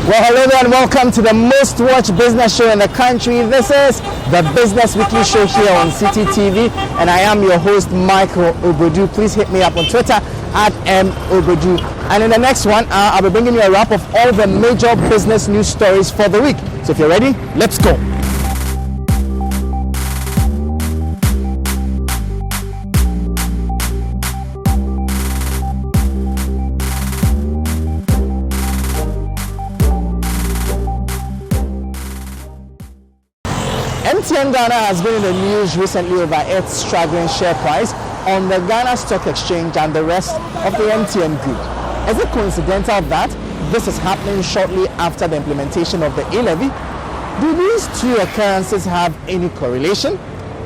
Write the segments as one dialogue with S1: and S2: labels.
S1: Well, hello there and welcome to the most watched business show in the country. This is the Business Weekly Show here on Citi TV, and I am your host, Michael Ogbodu. Please hit me up on Twitter at @Ogbodu. And in the next one, I'll be bringing you a wrap of all the major business news stories for the week. So if you're ready, let's go. MTN Ghana has been in the news recently over its struggling share price on the Ghana Stock Exchange and the rest of the MTN group. Is it coincidental that this is happening shortly after the implementation of the e-levy? Do these two occurrences have any correlation?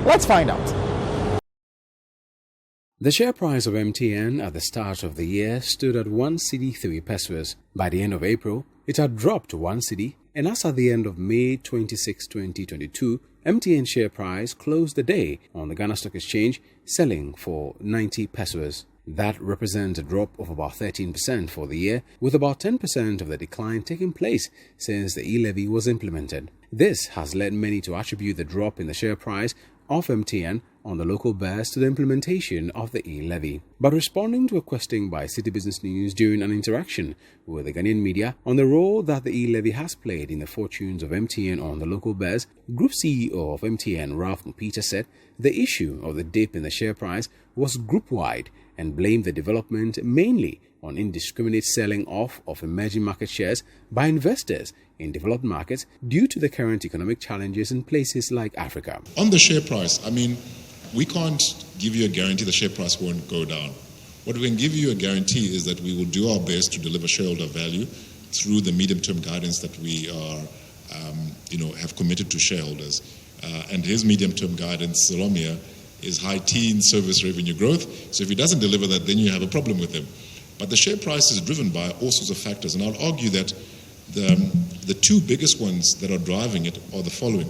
S1: Let's find out.
S2: The share price of MTN at the start of the year stood at 1 cedi 3 pesos. By the end of April, it had dropped to 1 cedi, and as at the end of May 26, 2022, MTN share price closed the day on the Ghana Stock Exchange selling for 90 pesos. That represents a drop of about 13% for the year, with about 10% of the decline taking place since the e-levy was implemented. This has led many to attribute the drop in the share price of MTN on the local bears to the implementation of the e-levy. But responding to a question by Citi Business News during an interaction with the Ghanaian media on the role that the e-levy has played in the fortunes of MTN on the local bears, Group CEO of MTN, Ralph Mupita, said the issue of the dip in the share price was group-wide and blamed the development mainly on indiscriminate selling off of emerging market shares by investors in developed markets due to the current economic challenges in places like Africa.
S3: On the share price, we can't give you a guarantee the share price won't go down. What we can give you a guarantee is that we will do our best to deliver shareholder value through the medium-term guidance that we are, have committed to shareholders. And his medium-term guidance, Salomia, is high teen service revenue growth. So if he doesn't deliver that, then you have a problem with him. But the share price is driven by all sorts of factors, and I'll argue that the two biggest ones that are driving it are the following.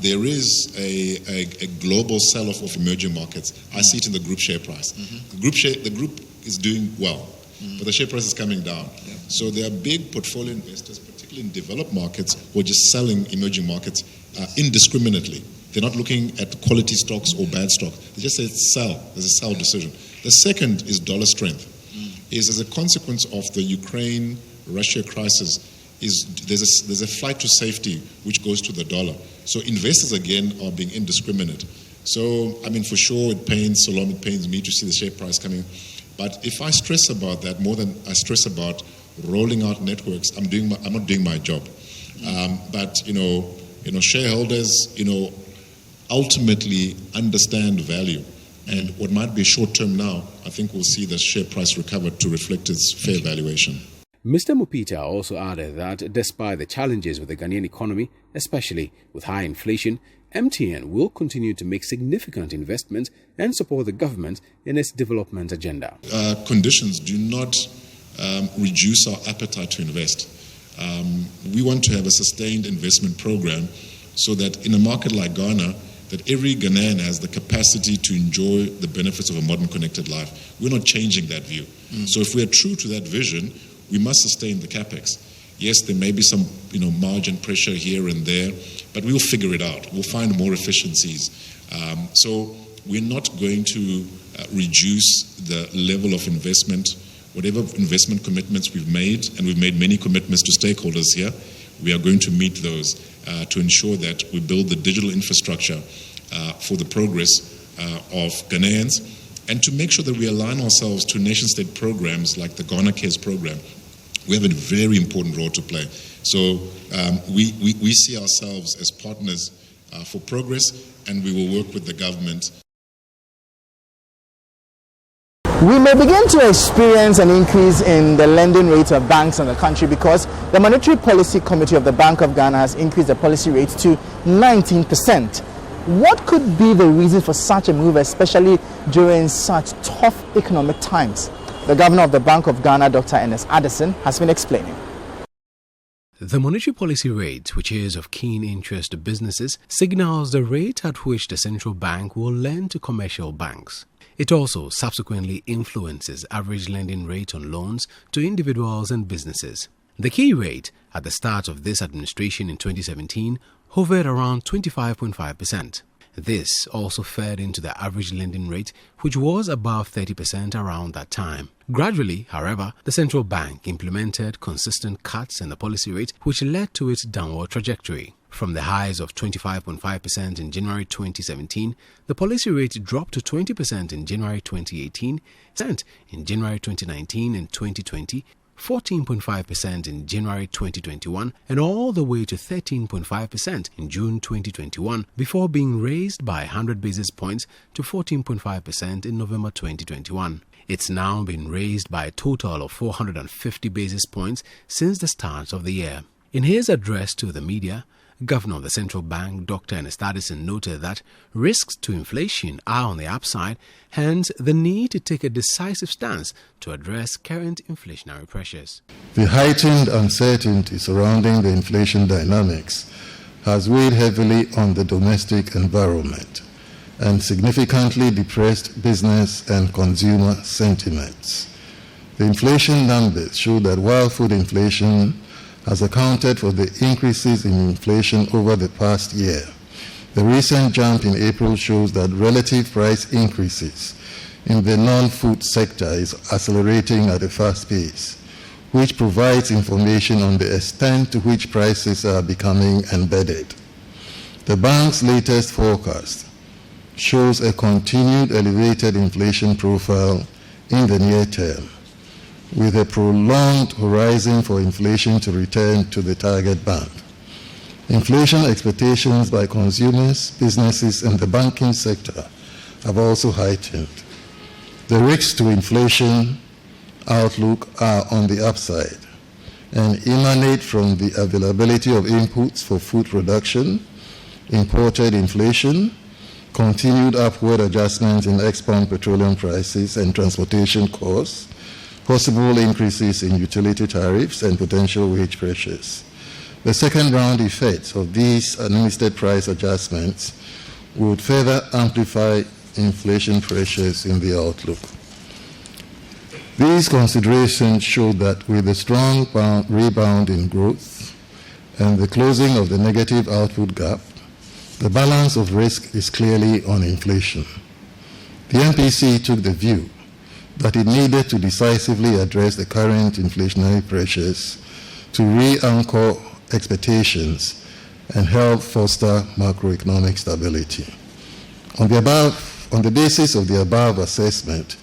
S3: There is a global sell-off of emerging markets. I see it in the group share price. Mm-hmm. The group is doing well, but the share price is coming down. Yeah. So there are big portfolio investors, particularly in developed markets, who are just selling emerging markets indiscriminately. They're not looking at quality stocks or bad stocks. They just say sell. There's a sell decision. The second is dollar strength. Is as a consequence of the Ukraine-Russia crisis, there's a flight to safety which goes to the dollar. So investors again are being indiscriminate. So for sure it pains Salom, it pains me to see the share price coming. But if I stress about that more than I stress about rolling out networks, I'm not doing my job. But shareholders ultimately understand value. And what might be short term now, I think we'll see the share price recover to reflect its fair valuation.
S2: Mr. Mupita also added that despite the challenges with the Ghanaian economy, especially with high inflation, MTN will continue to make significant investments and support the government in its development agenda.
S3: Conditions do not reduce our appetite to invest. We want to have a sustained investment program so that in a market like Ghana, that every Ghanaian has the capacity to enjoy the benefits of a modern connected life. We're not changing that view. So if we are true to that vision, we must sustain the capex. Yes, there may be some margin pressure here and there, but we'll figure it out. We'll find more efficiencies. So we're not going to reduce the level of investment. Whatever investment commitments we've made, and we've made many commitments to stakeholders here, we are going to meet those to ensure that we build the digital infrastructure for the progress of Ghanaians, and to make sure that we align ourselves to nation-state programs like the Ghana Cares program. We have a very important role to play. So we see ourselves as partners for progress, and we will work with the government.
S1: We may begin to experience an increase in the lending rate of banks in the country because the Monetary Policy Committee of the Bank of Ghana has increased the policy rate to 19%. What could be the reason for such a move, especially during such tough economic times? The Governor of the Bank of Ghana, Dr. Ernest Addison, has been explaining.
S2: The monetary policy rate, which is of keen interest to businesses, signals the rate at which the central bank will lend to commercial banks. It also subsequently influences average lending rate on loans to individuals and businesses. The key rate at the start of this administration in 2017 hovered around 25.5%. This also fed into the average lending rate, which was above 30% around that time. Gradually, however, the central bank implemented consistent cuts in the policy rate, which led to its downward trajectory. From the highs of 25.5% in January 2017, the policy rate dropped to 20% in January 2018, in January 2019 and 2020, 14.5% in January 2021, and all the way to 13.5% in June 2021, before being raised by 100 basis points to 14.5% in November 2021. It's now been raised by a total of 450 basis points since the start of the year. In his address to the media, Governor of the Central Bank, Dr. Ernest Addison, noted that risks to inflation are on the upside, hence the need to take a decisive stance to address current inflationary pressures.
S4: The heightened uncertainty surrounding the inflation dynamics has weighed heavily on the domestic environment and significantly depressed business and consumer sentiments. The inflation numbers show that while food inflation has accounted for the increases in inflation over the past year, the recent jump in April shows that relative price increases in the non-food sector is accelerating at a fast pace, which provides information on the extent to which prices are becoming embedded. The bank's latest forecast shows a continued elevated inflation profile in the near term, with a prolonged horizon for inflation to return to the target band. Inflation expectations by consumers, businesses, and the banking sector have also heightened. The risks to inflation outlook are on the upside and emanate from the availability of inputs for food production, imported inflation, continued upward adjustments in export petroleum prices and transportation costs, possible increases in utility tariffs, and potential wage pressures. The second round effects of these administered price adjustments would further amplify inflation pressures in the outlook. These considerations show that with a strong rebound in growth and the closing of the negative output gap, the balance of risk is clearly on inflation. The MPC took the view that it needed to decisively address the current inflationary pressures to re-anchor expectations and help foster macroeconomic stability. On the basis of the above assessment,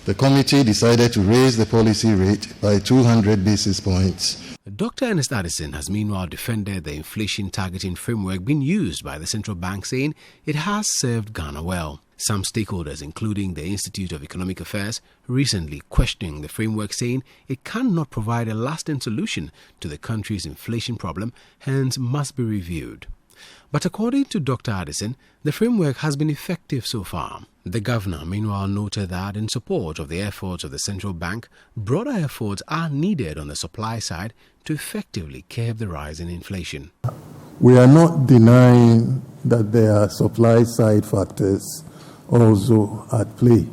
S4: the committee decided to raise the policy rate by 200 basis points.
S2: Dr. Ernest Addison has meanwhile defended the inflation targeting framework being used by the central bank, saying it has served Ghana well. Some stakeholders, including the Institute of Economic Affairs, recently questioning the framework, saying it cannot provide a lasting solution to the country's inflation problem, hence must be reviewed. But according to Dr. Addison, the framework has been effective so far. The governor, meanwhile, noted that in support of the efforts of the central bank, broader efforts are needed on the supply side to effectively curb the rise in inflation.
S4: We are not denying that there are supply side factors also at play.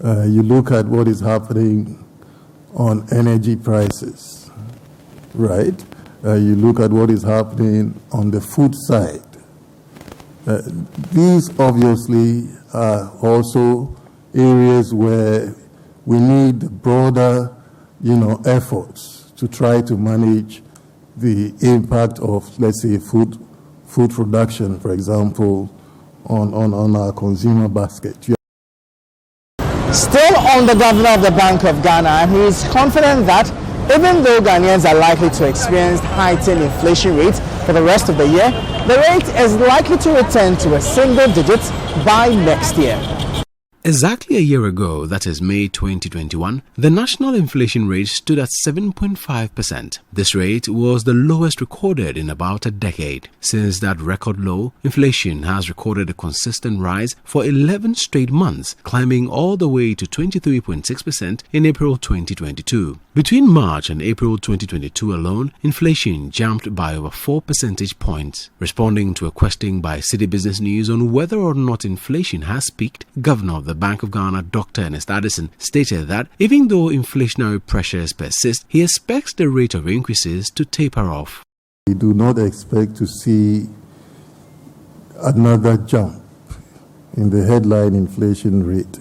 S4: You look at what is happening on energy prices, right? You look at what is happening on the food side. These obviously are also areas where we need broader, efforts to try to manage the impact of, let's say, food production, for example, on our consumer basket.
S1: Still on the governor of the Bank of Ghana, he is confident that even though Ghanaians are likely to experience heightened inflation rates for the rest of the year, the rate is likely to return to a single digit by next year.
S2: Exactly a year ago, that is May 2021, the national inflation rate stood at 7.5%. This rate was the lowest recorded in about a decade. Since that record low, inflation has recorded a consistent rise for 11 straight months, climbing all the way to 23.6% in April 2022. Between March and April 2022 alone, inflation jumped by over 4 percentage points. Responding to a question by Citi Business News on whether or not inflation has peaked, Governor of the Bank of Ghana, Dr. Ernest Addison, stated that even though inflationary pressures persist, he expects the rate of increases to taper off.
S4: We do not expect to see another jump in the headline inflation rate,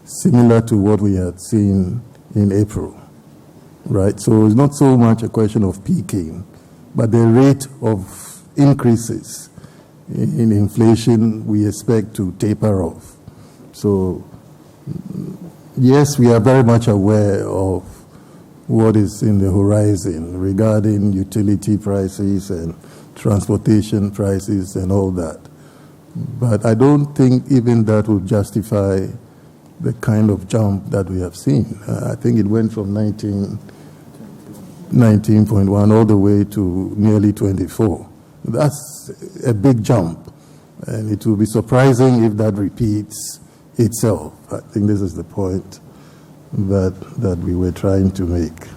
S4: similar to what we had seen in April. Right, so it's not so much a question of peaking, but the rate of increases in inflation we expect to taper off. So, yes, we are very much aware of what is in the horizon regarding utility prices and transportation prices and all that. But I don't think even that would justify the kind of jump that we have seen. I think it went from 19.1 all the way to nearly 24. That's a big jump, and it will be surprising if that repeats itself. I think this is the point that we were trying to make.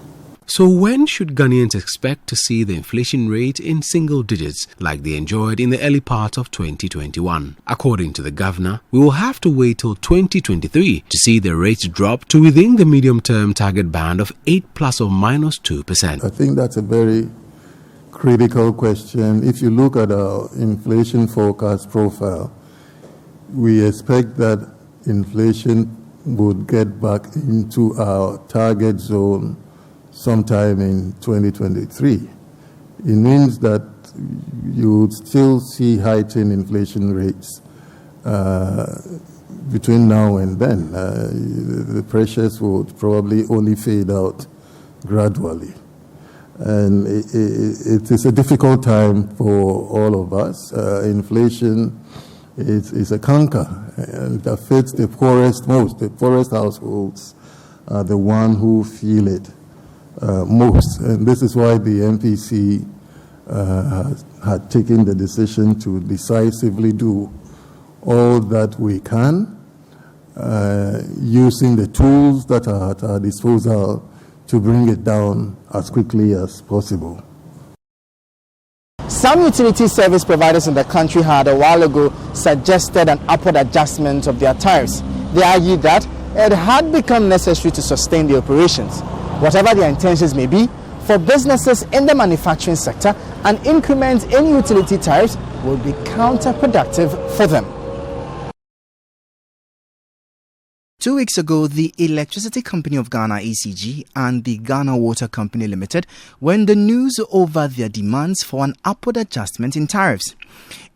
S2: So when should Ghanaians expect to see the inflation rate in single digits like they enjoyed in the early part of 2021? According to the governor, we will have to wait till 2023 to see the rates drop to within the medium-term target band of 8 plus or minus 2%.
S4: I think that's a very critical question. If you look at our inflation forecast profile, we expect that inflation would get back into our target zone sometime in 2023. It means that you would still see heightened inflation rates between now and then. The pressures would probably only fade out gradually. And it is a difficult time for all of us. Inflation is a canker. It affects the poorest most. The poorest households are the ones who feel it most. And this is why the MPC had taken the decision to decisively do all that we can, using the tools that are at our disposal to bring it down as quickly as possible.
S1: Some utility service providers in the country had a while ago suggested an upward adjustment of their tariffs. They argued that it had become necessary to sustain the operations. Whatever their intentions may be, for businesses in the manufacturing sector, an increment in utility tariffs will be counterproductive for them. 2 weeks ago, the Electricity Company of Ghana, ECG, and the Ghana Water Company Limited were in the news over their demands for an upward adjustment in tariffs.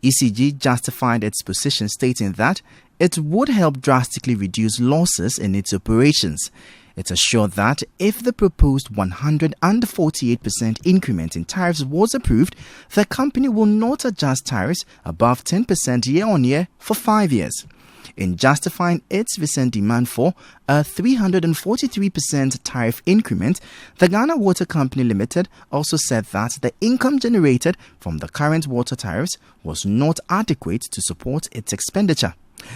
S1: ECG justified its position, stating that it would help drastically reduce losses in its operations. It assured that if the proposed 148% increment in tariffs was approved, the company will not adjust tariffs above 10% year-on-year for 5 years. In justifying its recent demand for a 343% tariff increment, the Ghana Water Company Limited also said that the income generated from the current water tariffs was not adequate to support its expenditure.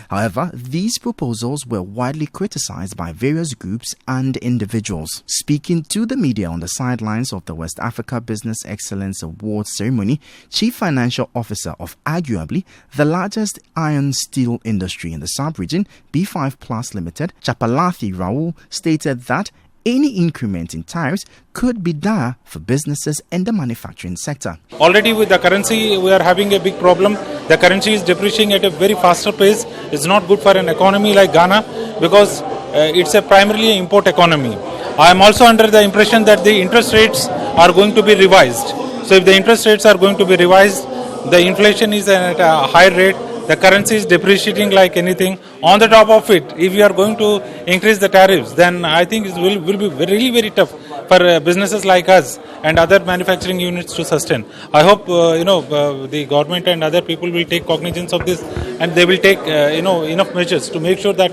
S1: However, these proposals were widely criticized by various groups and individuals. Speaking to the media on the sidelines of the West Africa Business Excellence Awards ceremony, Chief Financial Officer of arguably the largest iron steel industry in the sub-region, B5 Plus Limited, Chapalathi Raul, stated that any increment in tariffs could be dire for businesses in the manufacturing sector.
S5: Already with the currency, we are having a big problem. The currency is depreciating at a very faster pace. It's not good for an economy like Ghana because it's a primarily import economy. I am also under the impression that the interest rates are going to be revised. So if the interest rates are going to be revised, the inflation is at a high rate. The currency is depreciating like anything. On the top of it, if you are going to increase the tariffs, then I think it will be really very tough for businesses like us and other manufacturing units to sustain. I hope the government and other people will take cognizance of this, and they will take enough measures to make sure that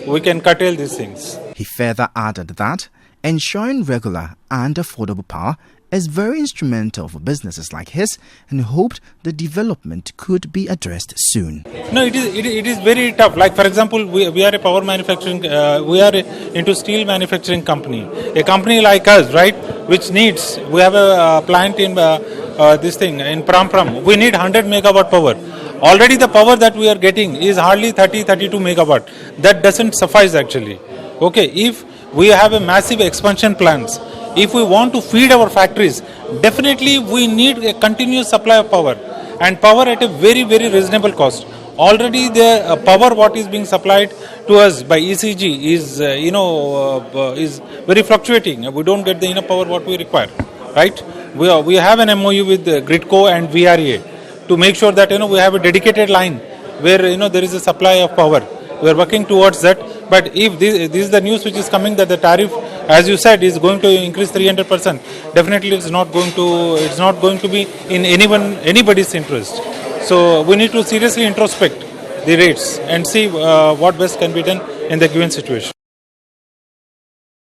S5: we can curtail these things.
S1: He further added that ensuring regular and affordable power is very instrumental for businesses like his and hoped the development could be addressed soon.
S5: No, it is very tough. Like, for example, we are a power manufacturing, we are into steel manufacturing company. A company like us, right, which needs, we have a plant in in Pram. We need 100 megawatt power. Already the power that we are getting is hardly 32 megawatt. That doesn't suffice actually. Okay, if we have a massive expansion plans, if we want to feed our factories, definitely we need a continuous supply of power, and power at a very, very reasonable cost. Already the power what is being supplied to us by ECG is is very fluctuating. We don't get the enough power what we require, right? We have an MOU with Gridco and VRA to make sure that we have a dedicated line where there is a supply of power. We are working towards that. But if this is the news which is coming that the tariff, as you said, is going to increase 300%, definitely it's not going to be in anybody's interest. So we need to seriously introspect the rates and see what best can be done in the given situation.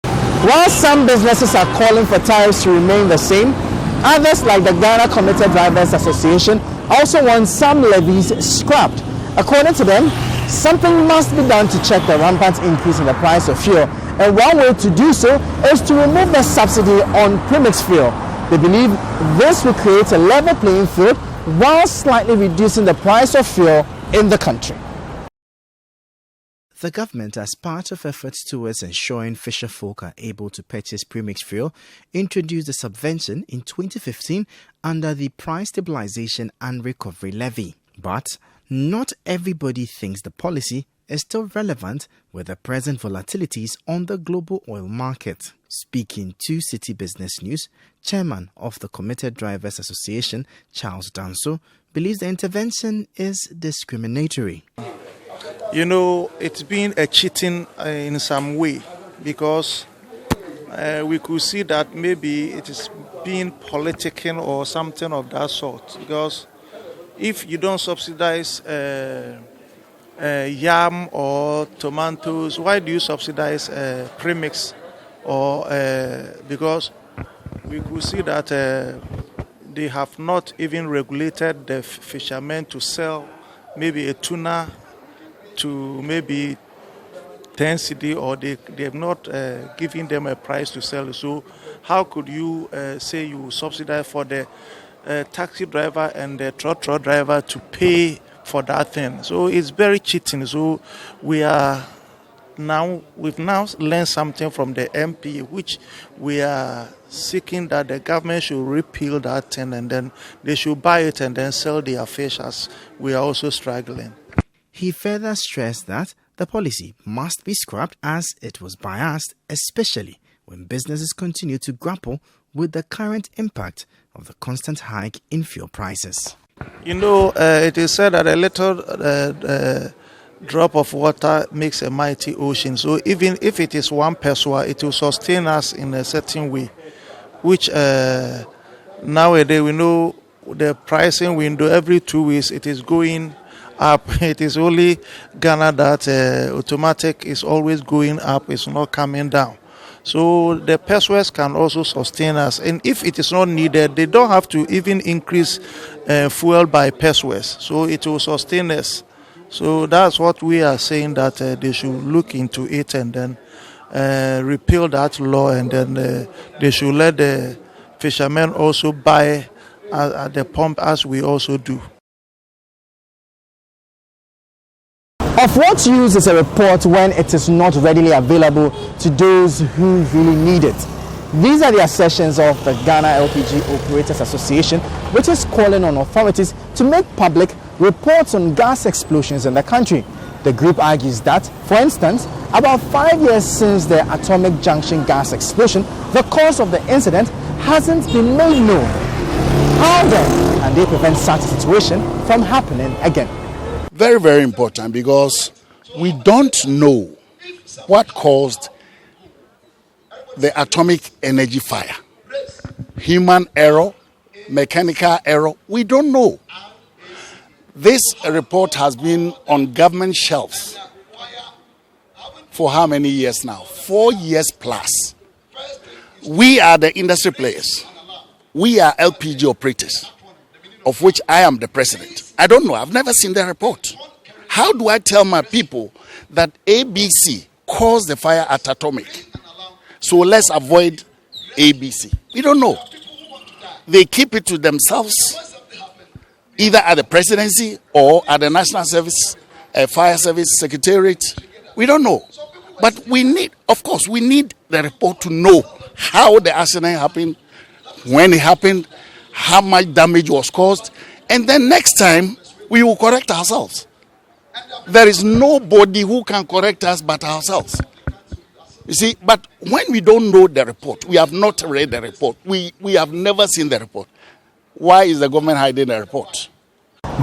S1: While some businesses are calling for tariffs to remain the same, others like the Ghana Commuter Drivers Association also want some levies scrapped. According to them, something must be done to check the rampant increase in the price of fuel, and one way to do so is to remove the subsidy on Premix fuel. They believe this will create a level playing field while slightly reducing the price of fuel in the country. The government, as part of efforts towards ensuring fisherfolk are able to purchase premix fuel, introduced a subvention in 2015 under the Price Stabilization and Recovery Levy. But not everybody thinks the policy is still relevant with the present volatilities on the global oil market. Speaking to Citi Business News, Chairman of the Commuter Drivers Association, Charles Danso, believes the intervention is discriminatory.
S6: It's been a cheating in some way, because we could see that maybe it is being political or something of that sort. Because if you don't subsidize yam or tomatoes, why do you subsidize premix? Or because we could see that they have not even regulated the fishermen to sell maybe a tuna to maybe 10 cedi, or they have not given them a price to sell. So how could you say you subsidize for the taxi driver and the truck driver to pay for that thing? So it's very cheating. So we've now learned something from the MP, which we are seeking that the government should repeal that thing, and then they should buy it and then sell their fish, as we are also struggling.
S1: He further stressed that the policy must be scrapped as it was biased, especially when businesses continue to grapple with the current impact of the constant hike in fuel prices.
S6: It is said that a little drop of water makes a mighty ocean. So even if it is one peswa, it will sustain us in a certain way, which nowadays we know the pricing window every 2 weeks it is going up. It is only Ghana that automatic is always going up, it's not coming down. So the pesos can also sustain us, and if it is not needed, they don't have to even increase fuel by pesos, so it will sustain us. So that's what we are saying, that they should look into it and then repeal that law, and then they should let the fishermen also buy at the pump as we also do.
S1: Of what use is a report when it is not readily available to those who really need it? These are the assertions of the Ghana LPG Operators Association, which is calling on authorities to make public reports on gas explosions in the country. The group argues that, for instance, about 5 years since the Atomic Junction gas explosion, the cause of the incident hasn't been made known. How then can they prevent such a situation from happening again?
S7: Very, very important, because we don't know what caused the atomic energy fire. Human error, mechanical error, we don't know. This report has been on government shelves for how many years now? 4 years plus. We are the industry players. we are LPG operators, of which I am the president. I don't know. I've never seen the report. How do I tell my people that ABC caused the fire at Atomic? So let's avoid ABC. We don't know. They keep it to themselves, either at the presidency or at the National Service, Fire Service Secretariat. We don't know. But we need, of course, we need the report to know how the accident happened, when it happened, how much damage was caused, and then next time we will correct ourselves. There is nobody who can correct us but ourselves. You see, but when we don't know the report, we have not read the report, we have never seen the report. Why is the government hiding the report?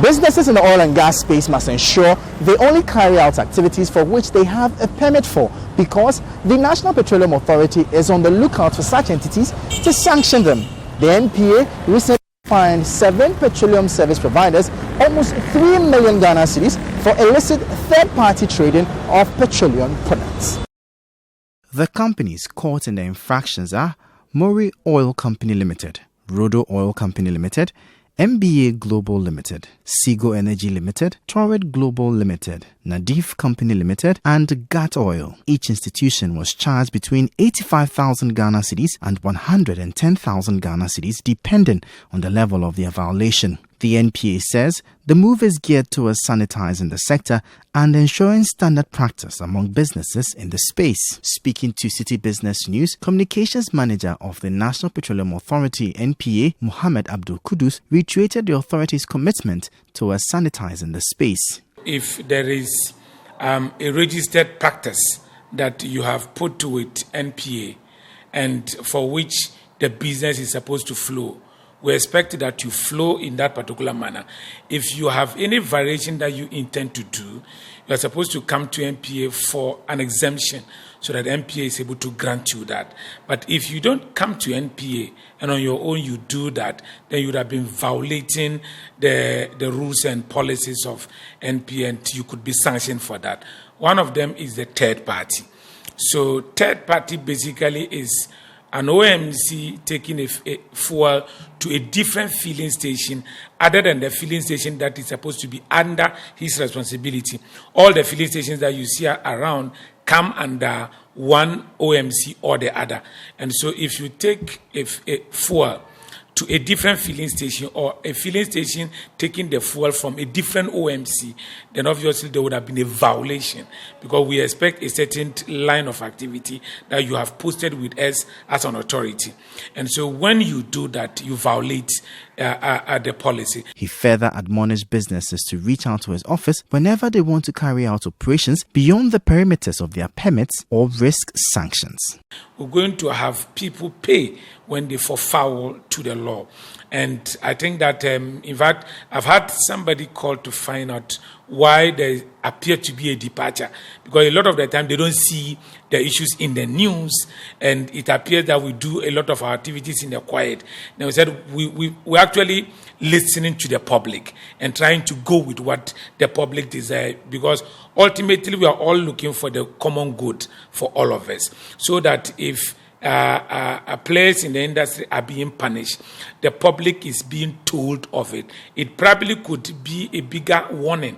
S1: Businesses in the oil and gas space must ensure they only carry out activities for which they have a permit for, because the National Petroleum Authority is on the lookout for such entities to sanction them. The NPA recently fined 7 petroleum service providers almost 3 million Ghana cedis for illicit third-party trading of petroleum products. The companies caught in the infractions are Mori Oil Company Limited, Rodo Oil Company Limited, MBA Global Limited, Seago Energy Limited, Torrid Global Limited, Nadif Company Limited, and GAT Oil. Each institution was charged between 85,000 Ghana cedis and 110,000 Ghana cedis, depending on the level of their violation. The NPA says the move is geared towards sanitizing the sector and ensuring standard practice among businesses in the space. Speaking to Citi Business News, Communications Manager of the National Petroleum Authority (NPA), Mohammed Abdul Kudus, reiterated the authority's commitment towards sanitizing the space.
S8: If there is a registered practice that you have put to it, NPA, and for which the business is supposed to flow, we expect that you flow in that particular manner. If you have any variation that you intend to do, you are supposed to come to NPA for an exemption so that NPA is able to grant you that. But if you don't come to NPA and on your own you do that, then you would have been violating the rules and policies of NPA, and you could be sanctioned for that. One of them is the third party. So third party basically is an OMC taking a fuel to a different filling station other than the filling station that is supposed to be under his responsibility. All the filling stations that you see around come under one OMC or the other. And so if you take a fuel to a different filling station, or a filling station taking the fuel from a different OMC, then obviously there would have been a violation, because we expect a certain line of activity that you have posted with us as an authority. And so when you do that, you violate the policy.
S1: He further admonished businesses to reach out to his office whenever they want to carry out operations beyond the perimeters of their permits or risk sanctions.
S8: We're going to have people pay when they fall foul to the law. And I think that, in fact, I've had somebody call to find out why there appeared to be a departure. Because a lot of the time they don't see the issues in the news, and it appears that we do a lot of our activities in the quiet. Now, we said we're actually listening to the public and trying to go with what the public desire, because ultimately we are all looking for the common good for all of us, so that if players in the industry are being punished, the public is being told of it. It probably could be a bigger warning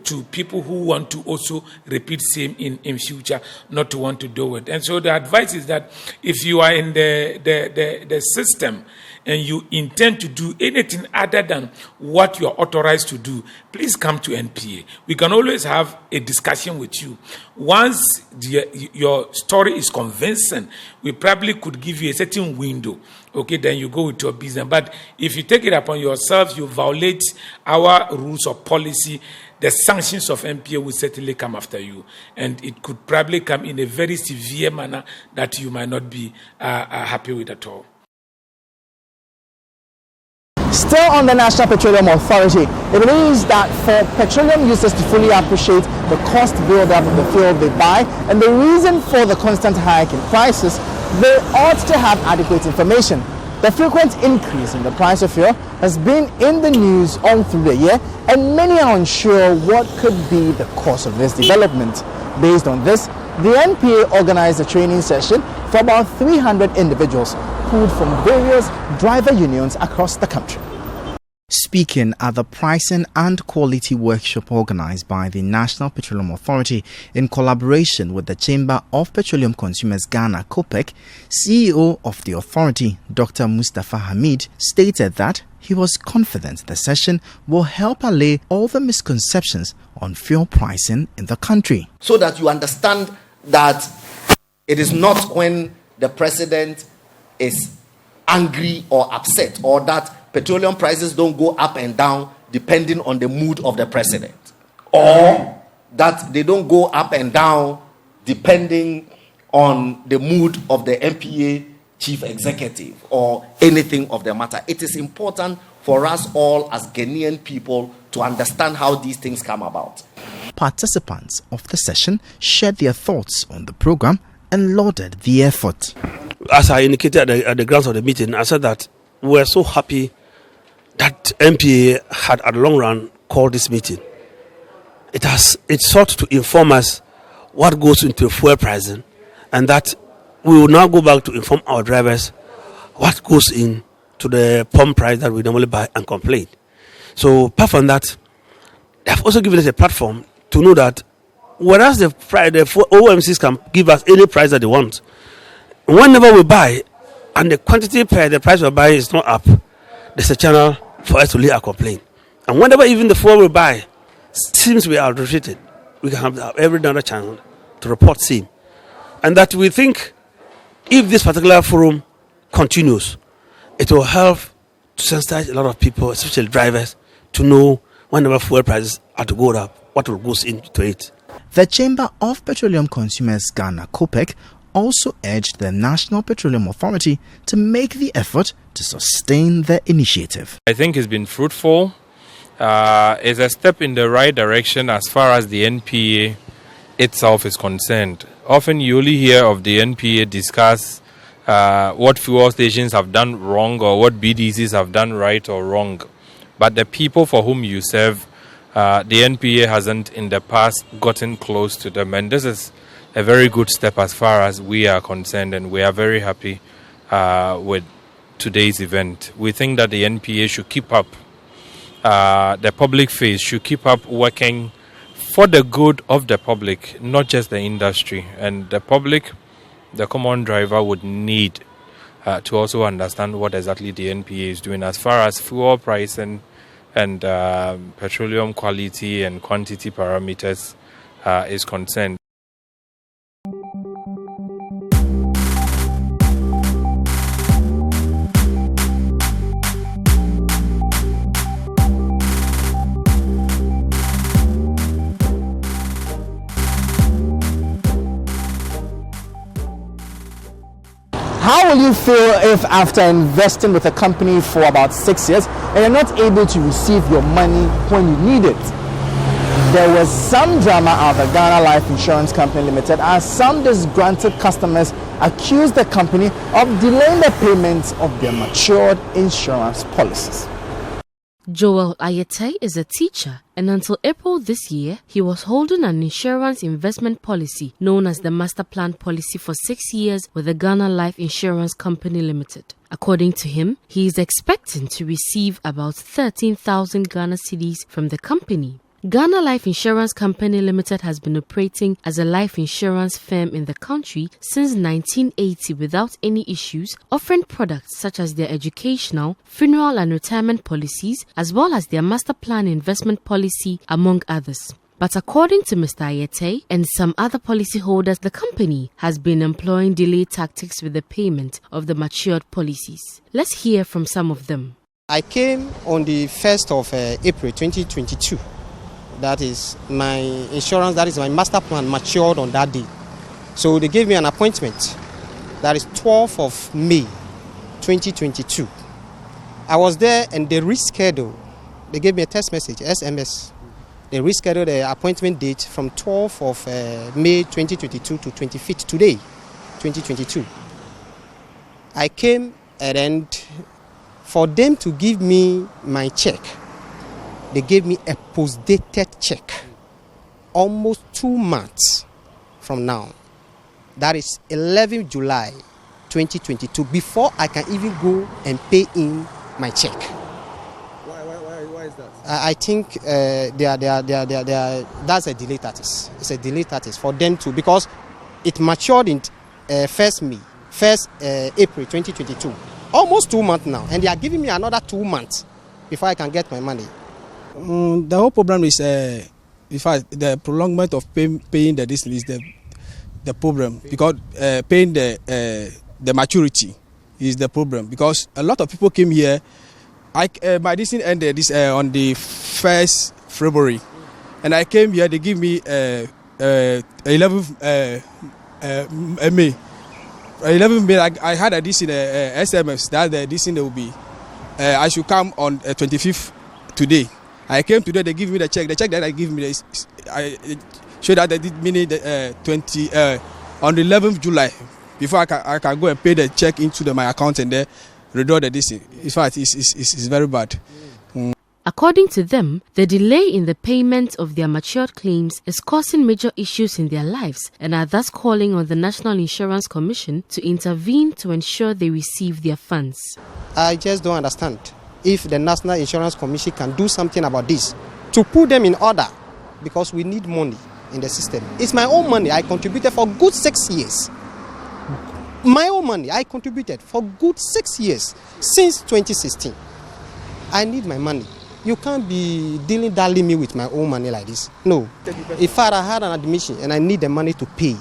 S8: to people who want to also repeat same in future, not to want to do it. And so the advice is that if you are in the system and you intend to do anything other than what you are authorized to do, please come to NPA. We can always have a discussion with you. Once your story is convincing, we probably could give you a certain window. Okay, then you go with your business. But if you take it upon yourself, you violate our rules of policy, the sanctions of NPA will certainly come after you. And it could probably come in a very severe manner that you might not be happy with at all.
S1: Still on the National Petroleum Authority, it believes that for petroleum users to fully appreciate the cost build-up of the fuel they buy and the reason for the constant hike in prices, they ought to have adequate information. The frequent increase in the price of fuel has been in the news all through the year, and many are unsure what could be the cause of this development. Based on this, The NPA organized a training session for about 300 individuals pulled from various driver unions across the country. Speaking at the pricing and quality workshop organized by the National Petroleum Authority in collaboration with the Chamber of Petroleum Consumers Ghana (COPEC), CEO of the authority, Dr. Mustafa Hamid, stated that he was confident the session will help allay all the misconceptions on fuel pricing in the country.
S9: So that you understand that it is not when the president is angry or upset, or that petroleum prices don't go up and down depending on the mood of the president, or that they don't go up and down depending on the mood of the NPA chief executive or anything of the matter. It is important for us all as Ghanaian people to understand how these things come about.
S1: Participants of the session shared their thoughts on the program and lauded the effort.
S10: As I indicated at the grounds of the meeting, I said that we were so happy that MPA had at the long run called this meeting. It sought to inform us what goes into fuel pricing, and that we will now go back to inform our drivers what goes into the pump price that we normally buy and complain. So apart from that, they have also given us a platform to know that whereas the OMCs can give us any price that they want, whenever we buy and the quantity per the price we buy is not up, there's a channel for us to lay a complaint. And whenever even the fuel we buy seems to be adulterated, we can have every other channel to report same. And that we think if this particular forum continues, it will help to sensitize a lot of people, especially drivers, to know whenever fuel prices are to go up, what will goes into it.
S1: The Chamber of Petroleum Consumers Ghana (COPEC) also urged the National Petroleum Authority to make the effort to sustain the initiative.
S11: I think it's been fruitful. It's a step in the right direction as far as the NPA itself is concerned. Often you only hear of the NPA discuss what fuel stations have done wrong or what BDCs have done right or wrong. But the people for whom you serve, the NPA hasn't in the past gotten close to them. And this is a very good step as far as we are concerned, and we are very happy with today's event. We think that the NPA should keep up, the public face should keep up working for the good of the public, not just the industry. And the public, the common driver, would need to also understand what exactly the NPA is doing as far as fuel price and petroleum quality and quantity parameters is concerned.
S1: How will you feel if after investing with a company for about 6 years and you're not able to receive your money when you need it? There was some drama at the Ghana Life Insurance Company Limited as some disgruntled customers accused the company of delaying the payments of their matured insurance policies.
S12: Joel Ayete is a teacher, and until April this year, he was holding an insurance investment policy known as the Master Plan Policy for 6 years with the Ghana Life Insurance Company Limited. According to him, he is expecting to receive about 13,000 Ghana cedis from the company. Ghana Life Insurance Company Limited has been operating as a life insurance firm in the country since 1980 without any issues, offering products such as their educational, funeral and retirement policies, as well as their master plan investment policy, among others. But according to Mr. Ayete and some other policyholders, the company has been employing delay tactics with the payment of the matured policies. Let's hear from some of them.
S13: I came on the 1st of April 2022. That is my insurance, that is my master plan matured on that day. So they gave me an appointment. That is 12th of May 2022. I was there and they rescheduled. They gave me a text message, SMS. They rescheduled the appointment date from 12th of May 2022 to 25th today, 2022. I came and for them to give me my check, they gave me a post-dated check, almost 2 months from now. that is 11 July 2022, before I can even go and pay in my check.
S14: Why is that?
S13: I think that's a delay status. It's a delay status for them to, because it matured in 1st April 2022. Almost 2 months now, and they are giving me another 2 months before I can get my money.
S14: The whole problem is, in fact, the prolongment of paying the distance is the problem, because paying the maturity is the problem, because a lot of people came here. My distance ended on the 1st February, and I came here. They give me 11th May. 11th May, I had a distance SMS that the distance will be. I should come on 25th today. I came today. They give me the check. The check that I give me, I showed that they did meaning on the 11th July. Before I can go and pay the check into my account and then redraw the distance. In fact, it's very bad.
S12: According to them, the delay in the payment of their matured claims is causing major issues in their lives, and are thus calling on the National Insurance Commission to intervene to ensure they receive their funds.
S13: I just don't understand if the National Insurance Commission can do something about this to put them in order, because we need money in the system. It's my own money. I contributed for good 6 years. My own money. I contributed for good 6 years since 2016. I need my money. You can't be dilly-dallying me with my own money like this. No. If I had an admission and I need the money to pay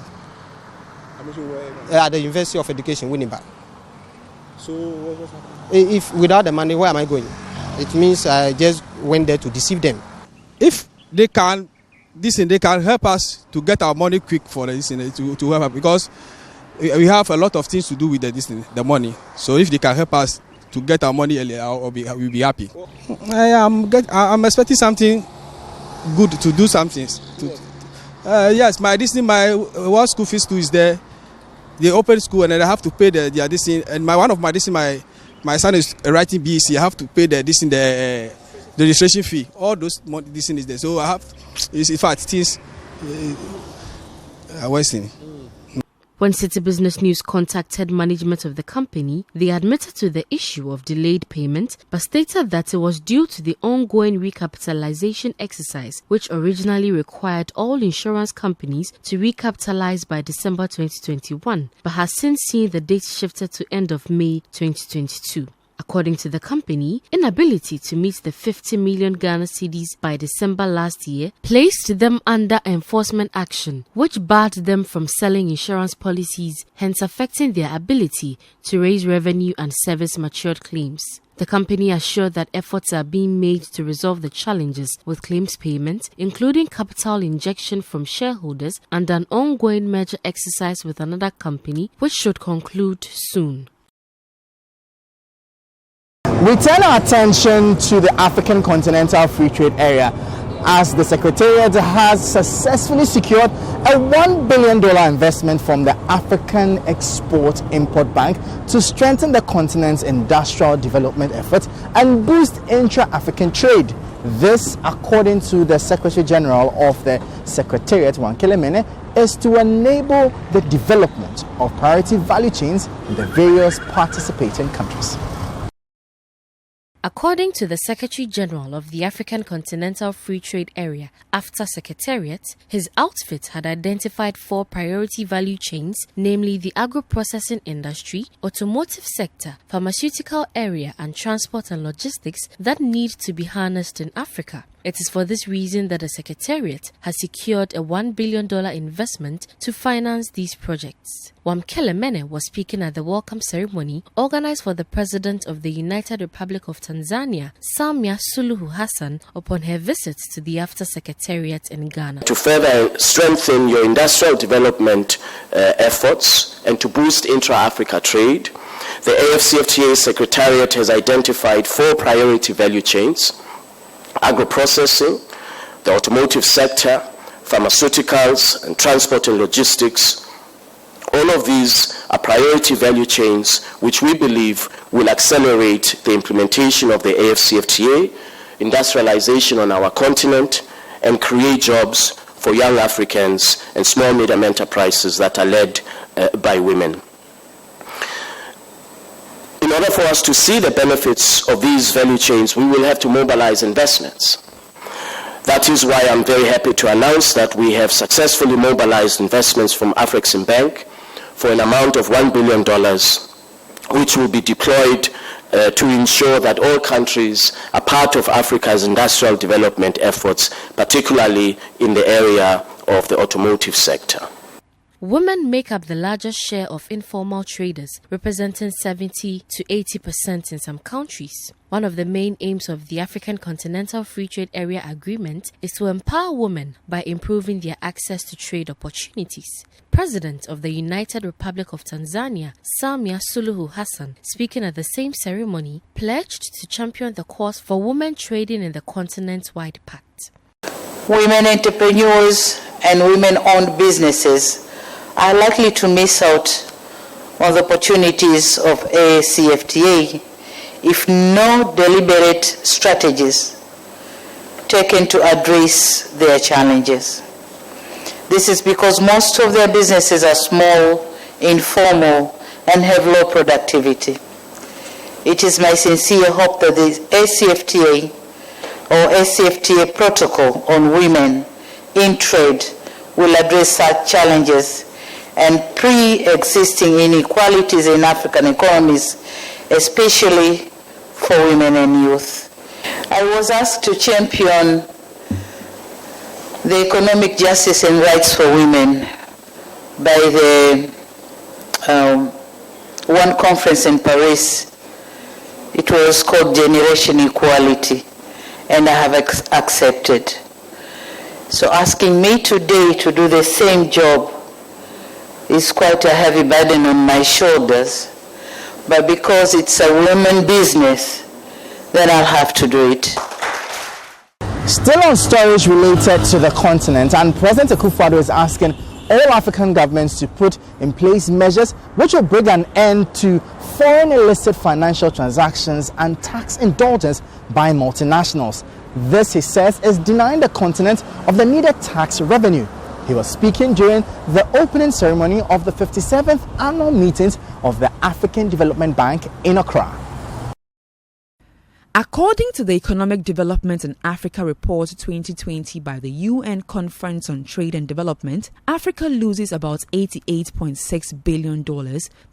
S13: at the University of Education, Winnipeg.
S14: So what's happening?
S13: If without the money, where am I going? It means I just went there to deceive them.
S14: If they can, they can help us to get our money quick for this to help us, because we have a lot of things to do with the money. So if they can help us to get our money earlier, we'll be happy. I'm expecting something good to do something. Yes, my one school fees too is there. They open school and then I have to pay the and my son is writing BEC. I have to pay the registration fee. All those this is there. So I have, in fact, things are wasting.
S12: When Citi Business News contacted management of the company, they admitted to the issue of delayed payment, but stated that it was due to the ongoing recapitalization exercise, which originally required all insurance companies to recapitalize by December 2021, but has since seen the date shifted to end of May 2022. According to the company, inability to meet the 50 million Ghana cedis by December last year placed them under enforcement action, which barred them from selling insurance policies, hence affecting their ability to raise revenue and service matured claims. The company assured that efforts are being made to resolve the challenges with claims payment, including capital injection from shareholders and an ongoing merger exercise with another company, which should conclude soon.
S1: We turn our attention to the African Continental Free Trade Area, as the Secretariat has successfully secured a $1 billion investment from the African Export-Import Bank to strengthen the continent's industrial development efforts and boost intra-African trade. This, according to the Secretary General of the Secretariat, Michael Ogbodu, is to enable the development of priority value chains in the various participating countries.
S12: According to the Secretary General of the African Continental Free Trade Area, AfCFTA Secretariat, his outfit had identified 4 priority value chains, namely the agro-processing industry, automotive sector, pharmaceutical area, and transport and logistics that need to be harnessed in Africa. It is for this reason that the Secretariat has secured a $1 billion investment to finance these projects. Michael Ogbodu was speaking at the welcome ceremony organized for the President of the United Republic of Tanzania, Samia Suluhu Hassan, upon her visit to the AfCFTA Secretariat in Ghana.
S15: To further strengthen your industrial development efforts and to boost intra-Africa trade, the AfCFTA Secretariat has identified 4 priority value chains: agro-processing, the automotive sector, pharmaceuticals, and transport and logistics. All of these are priority value chains which we believe will accelerate the implementation of the AfCFTA, industrialization on our continent, and create jobs for young Africans and small medium enterprises that are led by women. In order for us to see the benefits of these value chains, we will have to mobilize investments. That is why I'm very happy to announce that we have successfully mobilized investments from AfriximBank for an amount of $1 billion, which will be deployed to ensure that all countries are part of Africa's industrial development efforts, particularly in the area of the automotive sector.
S12: Women make up the largest share of informal traders, representing 70 to 80% in some countries. One of the main aims of the African Continental Free Trade Area Agreement is to empower women by improving their access to trade opportunities. President of the United Republic of Tanzania, Samia Suluhu Hassan, speaking at the same ceremony, pledged to champion the cause for women trading in the continent-wide pact.
S16: Women entrepreneurs and women-owned businesses are likely to miss out on the opportunities of AfCFTA if no deliberate strategies taken to address their challenges. This is because most of their businesses are small, informal, and have low productivity. It is my sincere hope that the AfCFTA or AfCFTA protocol on women in trade will address such challenges and pre-existing inequalities in African economies, especially for women and youth. I was asked to champion the economic justice and rights for women by the one conference in Paris. It was called Generation Equality, and I have accepted. So asking me today to do the same job is quite a heavy burden on my shoulders, but because it's a women business, then I'll have to do it.
S1: Still on stories related to the continent, and President Akufo-Addo is asking all African governments to put in place measures which will bring an end to foreign illicit financial transactions and tax indulgence by multinationals. This, he says, is denying the continent of the needed tax revenue. He was speaking during the opening ceremony of the 57th annual meetings of the African Development Bank in Accra.
S17: According to the Economic Development in Africa Report 2020 by the UN Conference on Trade and Development, Africa loses about $88.6 billion,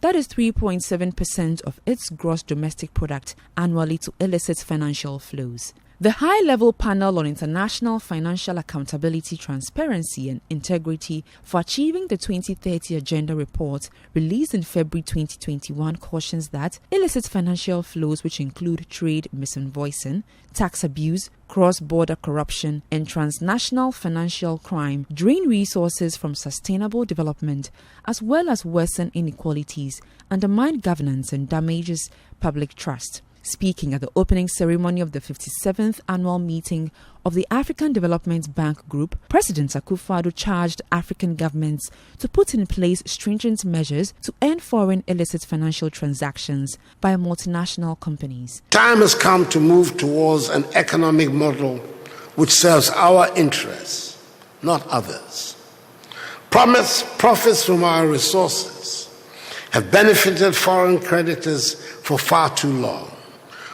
S17: that is 3.7% of its gross domestic product annually, to illicit financial flows. The High-Level Panel on International Financial Accountability, Transparency and Integrity for Achieving the 2030 Agenda report, released in February 2021, cautions that illicit financial flows, which include trade misinvoicing, tax abuse, cross-border corruption, and transnational financial crime, drain resources from sustainable development, as well as worsen inequalities, undermine governance, and damages public trust. Speaking at the opening ceremony of the 57th annual meeting of the African Development Bank Group, President Akufo-Addo charged African governments to put in place stringent measures to end foreign illicit financial transactions by multinational companies.
S18: Time has come to move towards an economic model which serves our interests, not others. Profits from our resources have benefited foreign creditors for far too long,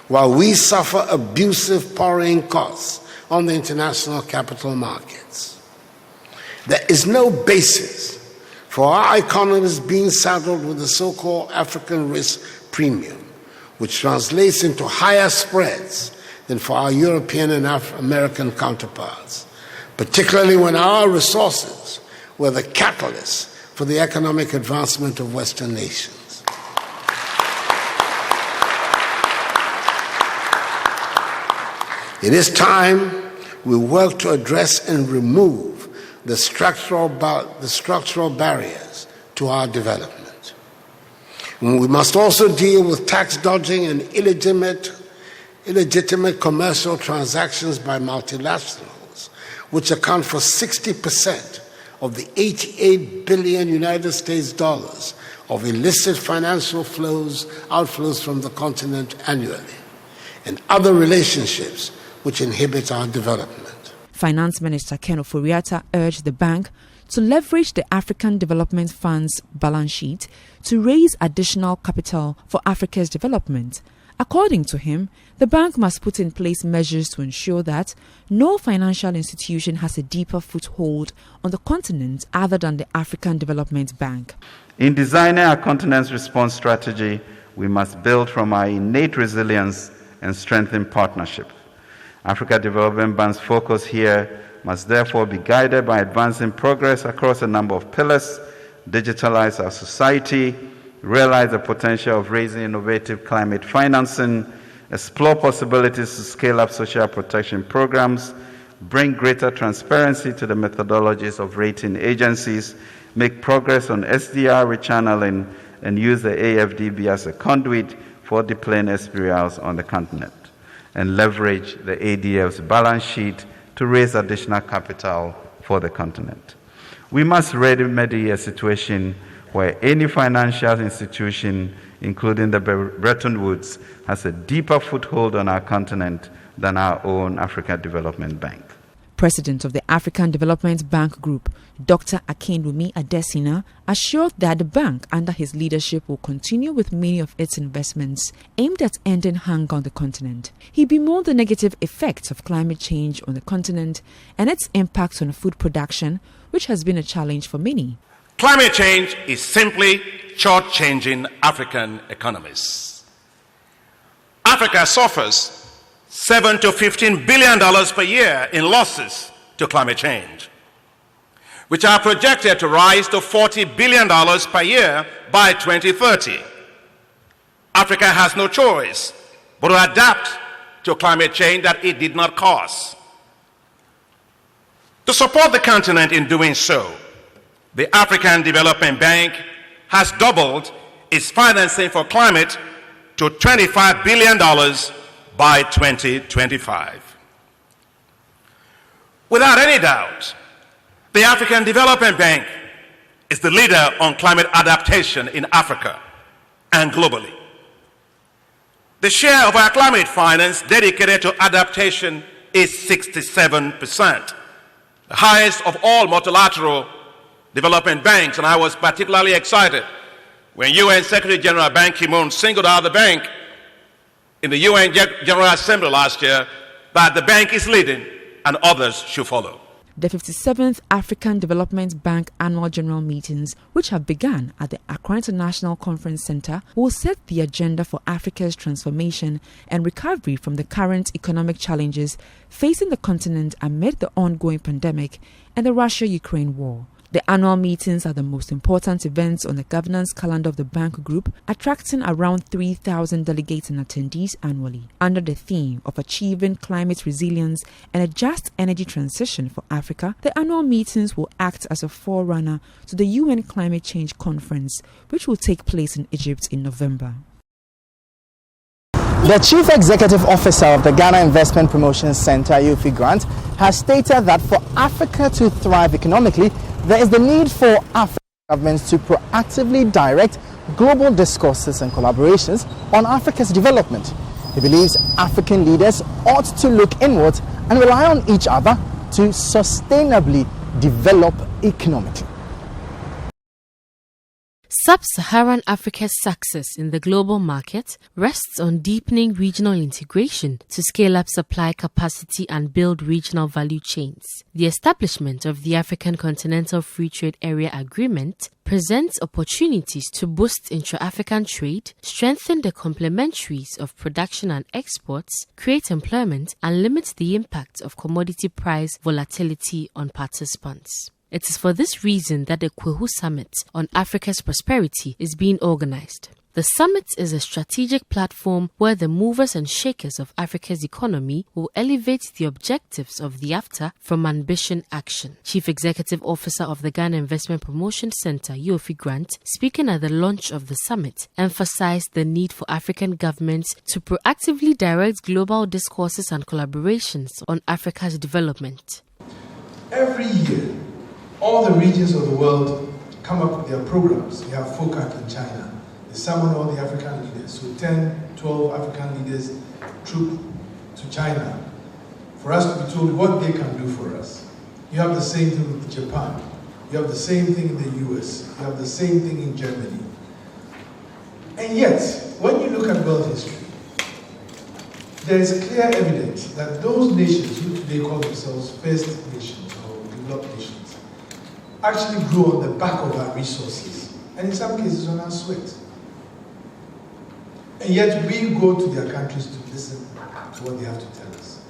S18: while we suffer abusive borrowing costs on the international capital markets. There is no basis for our economies being saddled with the so-called African risk premium, which translates into higher spreads than for our European and American counterparts, particularly when our resources were the catalyst for the economic advancement of Western nations. It is time we work to address and remove the structural barriers to our development. And we must also deal with tax dodging and illegitimate commercial transactions by multinationals, which account for 60% of the $88 billion United States dollars of illicit financial outflows from the continent annually, and other relationships which inhibit our development.
S17: Finance Minister Ken Ofori-Atta urged the bank to leverage the African Development Fund's balance sheet to raise additional capital for Africa's development. According to him, the bank must put in place measures to ensure that no financial institution has a deeper foothold on the continent other than the African Development Bank.
S19: In designing our continent's response strategy, we must build from our innate resilience and strengthen partnership. Africa Development Bank's focus here must therefore be guided by advancing progress across a number of pillars, digitalize our society, realize the potential of raising innovative climate financing, explore possibilities to scale up social protection programs, bring greater transparency to the methodologies of rating agencies, make progress on SDR rechanneling, and use the AfDB as a conduit for deploying SPRIAs on the continent, and leverage the ADF's balance sheet to raise additional capital for the continent. We must remedy a situation where any financial institution, including the Bretton Woods, has a deeper foothold on our continent than our own Africa Development Bank.
S17: President of the African Development Bank Group, Dr. Akinwumi Adesina, assured that the bank under his leadership will continue with many of its investments aimed at ending hunger on the continent. He bemoaned the negative effects of climate change on the continent and its impact on food production, which has been a challenge for many.
S20: Climate change is simply short-changing African economies. Africa suffers $7 to $15 billion per year in losses to climate change, which are projected to rise to $40 billion per year by 2030. Africa has no choice but to adapt to climate change that it did not cause. To support the continent in doing so, the African Development Bank has doubled its financing for climate to $25 billion by 2025. Without any doubt, the African Development Bank is the leader on climate adaptation in Africa and globally. The share of our climate finance dedicated to adaptation is 67%, the highest of all multilateral development banks, and I was particularly excited when UN Secretary General Ban Ki-moon singled out the bank in the UN General Assembly last year that the bank is leading and others should follow.
S17: The 57th African Development Bank annual general meetings, which have begun at the Accra International Conference Center, will set the agenda for Africa's transformation and recovery from the current economic challenges facing the continent amid the ongoing pandemic and the Russia-Ukraine war. The annual meetings are the most important events on the governance calendar of the bank group, attracting around 3,000 delegates and attendees annually. Under the theme of achieving climate resilience and a just energy transition for Africa, the annual meetings will act as a forerunner to the UN Climate Change Conference, which will take place in Egypt in November.
S1: The Chief Executive Officer of the Ghana Investment Promotion Center, Yofi Grant, has stated that for Africa to thrive economically, there is the need for African governments to proactively direct global discourses and collaborations on Africa's development. He believes African leaders ought to look inwards and rely on each other to sustainably develop economically.
S12: Sub-Saharan Africa's success in the global market rests on deepening regional integration to scale up supply capacity and build regional value chains. The establishment of the African Continental Free Trade Area Agreement presents opportunities to boost intra-African trade, strengthen the complementaries of production and exports, create employment, and limit the impact of commodity price volatility on participants. It is for this reason that the Kwehu Summit on Africa's Prosperity is being organized. The summit is a strategic platform where the movers and shakers of Africa's economy will elevate the objectives of the AfCFTA from ambition action. Chief Executive Officer of the Ghana Investment Promotion Center, Yofi Grant, speaking at the launch of the summit, emphasized the need for African governments to proactively direct global discourses and collaborations on Africa's development.
S21: Every year, all the regions of the world come up with their programs. We have FOCAC in China. They summon all the African leaders. So 10, 12 African leaders troop to China for us to be told what they can do for us. You have the same thing with Japan. You have the same thing in the US. You have the same thing in Germany. And yet, when you look at world history, there is clear evidence that those nations who today call themselves first nations or developed nations actually grow on the back of our resources, and in some cases on our sweat. And yet we go to their countries to listen to what they have to tell us.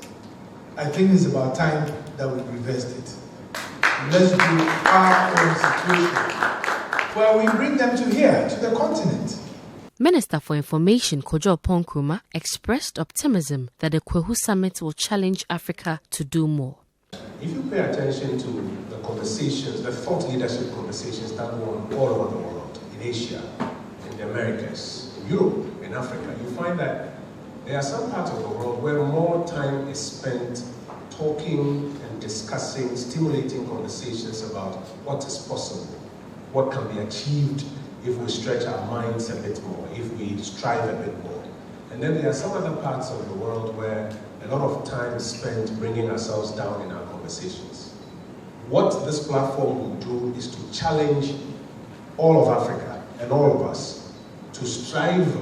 S21: I think it's about time that we reversed it. Let's do our own situation where we bring them to here, to the continent.
S12: Minister for Information Kojo Ponkrumah expressed optimism that the Kwehu Summit will challenge Africa to do more.
S3: If you pay attention to the conversations, the thought leadership conversations that go on all over the world, in Asia, in the Americas, in Europe, in Africa, you find that there are some parts of the world where more time is spent talking and discussing, stimulating conversations about what is possible, what can be achieved if we stretch our minds a bit more, if we strive a bit more. And then there are some other parts of the world where a lot of time is spent bringing ourselves down in our conversations. What this platform will do is to challenge all of Africa and all of us to strive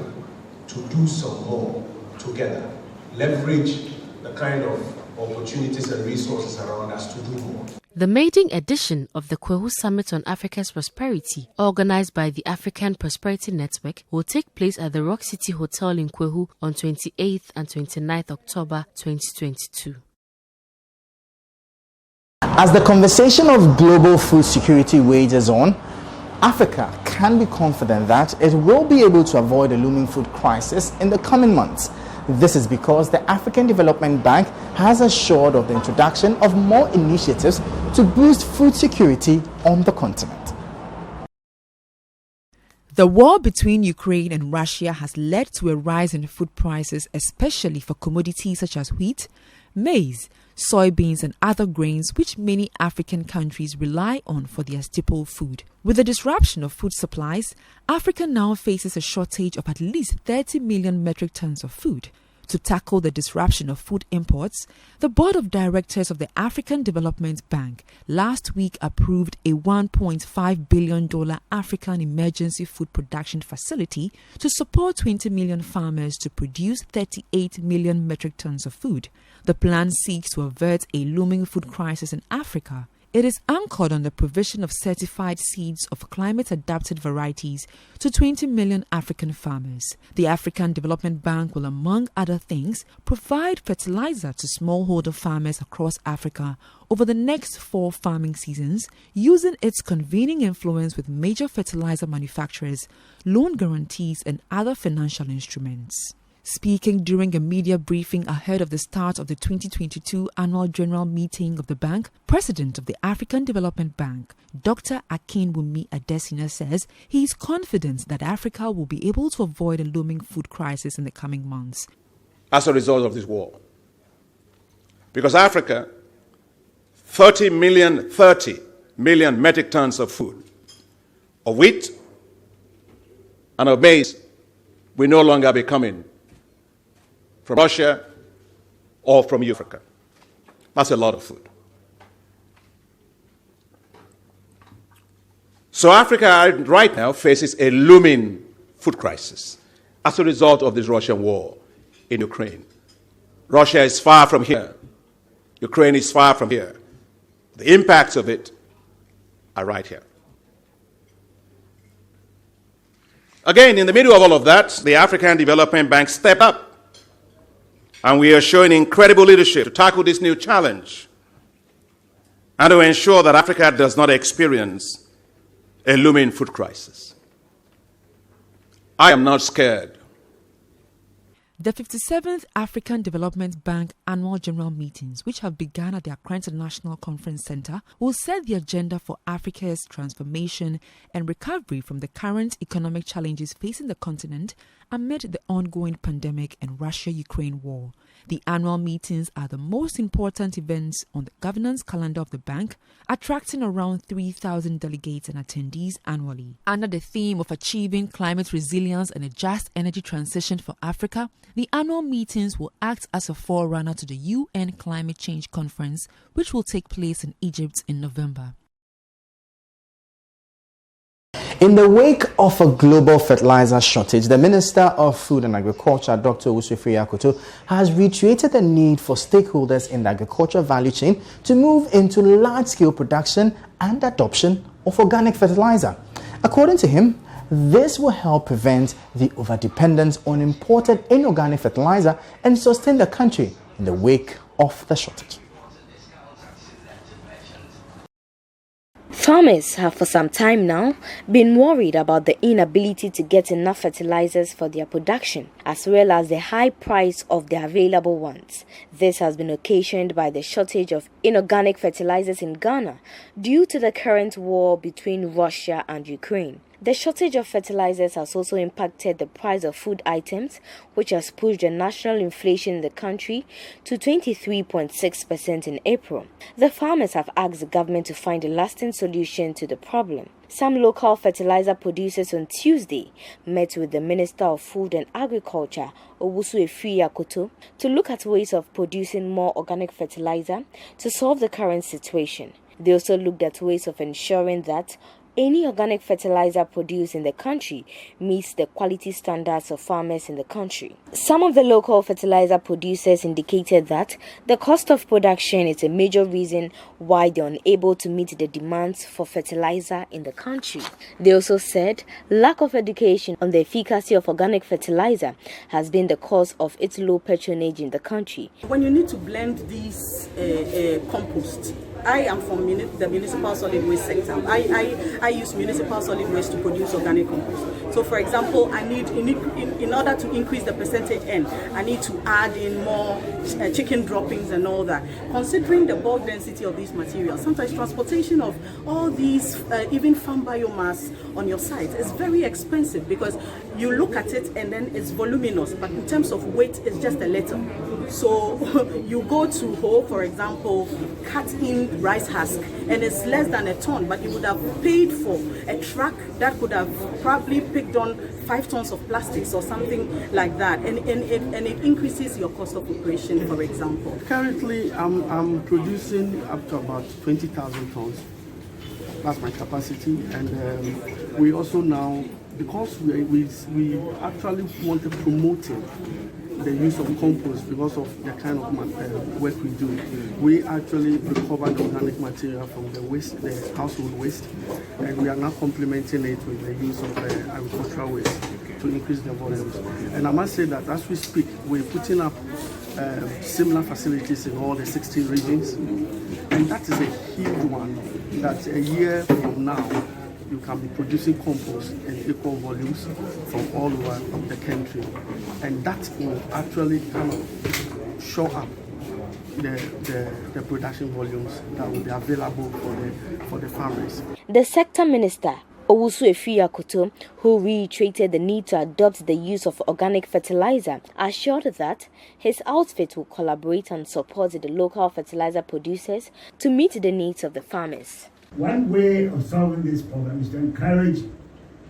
S3: to do some more together, leverage the kind of opportunities and resources around us to do more.
S12: The maiden edition of the Kwehu Summit on Africa's Prosperity, organized by the African Prosperity Network, will take place at the Rock City Hotel in Kwehu on 28th and 29th October 2022.
S1: As the conversation of global food security wages on, Africa can be confident that it will be able to avoid a looming food crisis in the coming months. This is because the African Development Bank has assured of the introduction of more initiatives to boost food security on the continent.
S17: The war between Ukraine and Russia has led to a rise in food prices, especially for commodities such as wheat, maize, soybeans and other grains which many African countries rely on for their staple food. With the disruption of food supplies, Africa now faces a shortage of at least 30 million metric tons of food. To tackle the disruption of food imports, the Board of Directors of the African Development Bank last week approved a $1.5 billion African Emergency Food Production Facility to support 20 million farmers to produce 38 million metric tons of food. The plan seeks to avert a looming food crisis in Africa. It is anchored on the provision of certified seeds of climate-adapted varieties to 20 million African farmers. The African Development Bank will, among other things, provide fertilizer to smallholder farmers across Africa over the next 4 farming seasons, using its convening influence with major fertilizer manufacturers, loan guarantees, and other financial instruments. Speaking during a media briefing ahead of the start of the 2022 annual general meeting of the bank, President of the African Development Bank, Dr. Akinwumi Adesina, says he is confident that Africa will be able to avoid a looming food crisis in the coming months.
S20: As a result of this war. Because Africa, 30 million metric tons of food, of wheat and of maize will no longer be coming from Russia or from Africa. That's a lot of food. So Africa right now faces a looming food crisis as a result of this Russian war in Ukraine. Russia is far from here. Ukraine is far from here. The impacts of it are right here. Again, in the middle of all of that, the African Development Bank stepped up. And we are showing incredible leadership to tackle this new challenge and to ensure that Africa does not experience a looming food crisis. I am not scared.
S17: The 57th African Development Bank annual general meetings, which have begun at the Accra International Conference Center, will set the agenda for Africa's transformation and recovery from the current economic challenges facing the continent amid the ongoing pandemic and Russia-Ukraine war. The annual meetings are the most important events on the governance calendar of the bank, attracting around 3,000 delegates and attendees annually. Under the theme of achieving climate resilience and a just energy transition for Africa, the annual meetings will act as a forerunner to the UN Climate Change Conference, which will take place in Egypt in November.
S1: In the wake of a global fertilizer shortage, the Minister of Food and Agriculture, Dr. Owusu-Efiri-Akoto, has reiterated the need for stakeholders in the agriculture value chain to move into large-scale production and adoption of organic fertilizer. According to him, this will help prevent the overdependence on imported inorganic fertilizer and sustain the country in the wake of the shortage.
S12: Farmers have for some time now been worried about the inability to get enough fertilizers for their production, as well as the high price of the available ones. This has been occasioned by the shortage of inorganic fertilizers in Ghana due to the current war between Russia and Ukraine. The shortage of fertilizers has also impacted the price of food items, which has pushed the national inflation in the country to 23.6% in April. The farmers have asked the government to find a lasting solution to the problem. Some local fertilizer producers on Tuesday met with the Minister of Food and Agriculture, Owusu-Efiri-Akoto, to look at ways of producing more organic fertilizer to solve the current situation. They also looked at ways of ensuring that any organic fertilizer produced in the country meets the quality standards of farmers in the country. Some of the local fertilizer producers indicated that the cost of production is a major reason why they are unable to meet the demands for fertilizer in the country. They also said lack of education on the efficacy of organic fertilizer has been the cause of its low patronage in the country.
S2: When you need to blend these compost, I am from the municipal solid waste sector. I use municipal solid waste to produce organic compost. So, for example, I need, in order to increase the percentage N, I need to add in more chicken droppings and all that. Considering the bulk density of these materials, sometimes transportation of all these, even farm biomass on your site is very expensive because you look at it and then it's voluminous, but in terms of weight, it's just a little. So you go to Ho, for example, cut in rice husk, and it's less than a ton, but you would have paid for a truck that could have probably picked on 5 tons of plastics or something like that, and it increases your cost of operation, for example.
S22: Currently, I'm producing up to about 20,000 tons. That's my capacity, and we also now, because we actually want to promote it, the use of compost because of the kind of work we do. We actually recover the organic material from the waste, the household waste, and we are now complementing it with the use of agricultural waste to increase the volumes. And I must say that as we speak, we're putting up similar facilities in all the 16 regions, and that is a huge one, that a year from now, you can be producing compost in equal volumes from all over the country, and that will actually kind of show up the production volumes that will be available for the farmers.
S12: The sector minister, Owusu-Efiri-Akoto, who reiterated the need to adopt the use of organic fertilizer, assured that his outfit will collaborate and support the local fertilizer producers to meet the needs of the farmers.
S23: One way of solving this problem is to encourage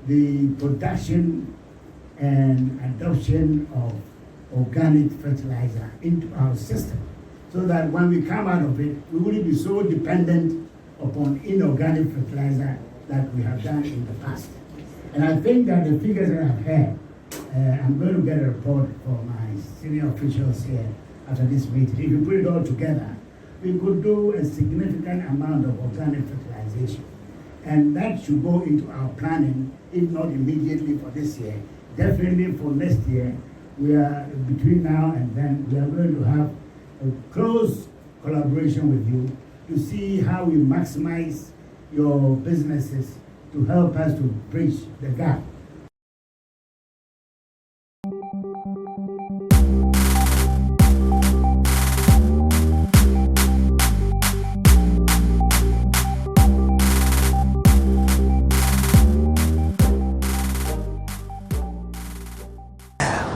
S23: the production and adoption of organic fertilizer into our system, so that when we come out of it, we wouldn't be so dependent upon inorganic fertilizer that we have done in the past. And I think that the figures that I've had, I'm going to get a report from my senior officials here after this meeting. If you put it all together, we could do a significant amount of organic fertilization. And that should go into our planning, if not immediately for this year, definitely for next year. We are, between now and then, we are going to have a close collaboration with you to see how we maximize your businesses to help us to bridge the gap.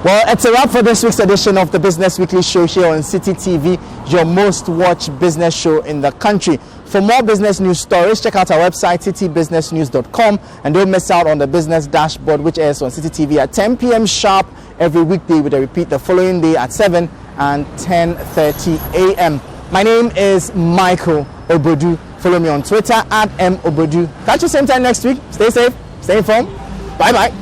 S1: Well, it's a wrap for this week's edition of the Business Weekly Show here on Citi TV, your most watched business show in the country. For more business news stories, check out our website, citibusinessnews.com, and don't miss out on the business dashboard, which airs on Citi TV at 10 p.m. sharp every weekday, with a repeat the following day at 7 and 10:30 a.m. My name is Michael Ogbodu. Follow me on Twitter at @MOgbodu. Catch you same time next week. Stay safe. Stay informed. Bye-bye.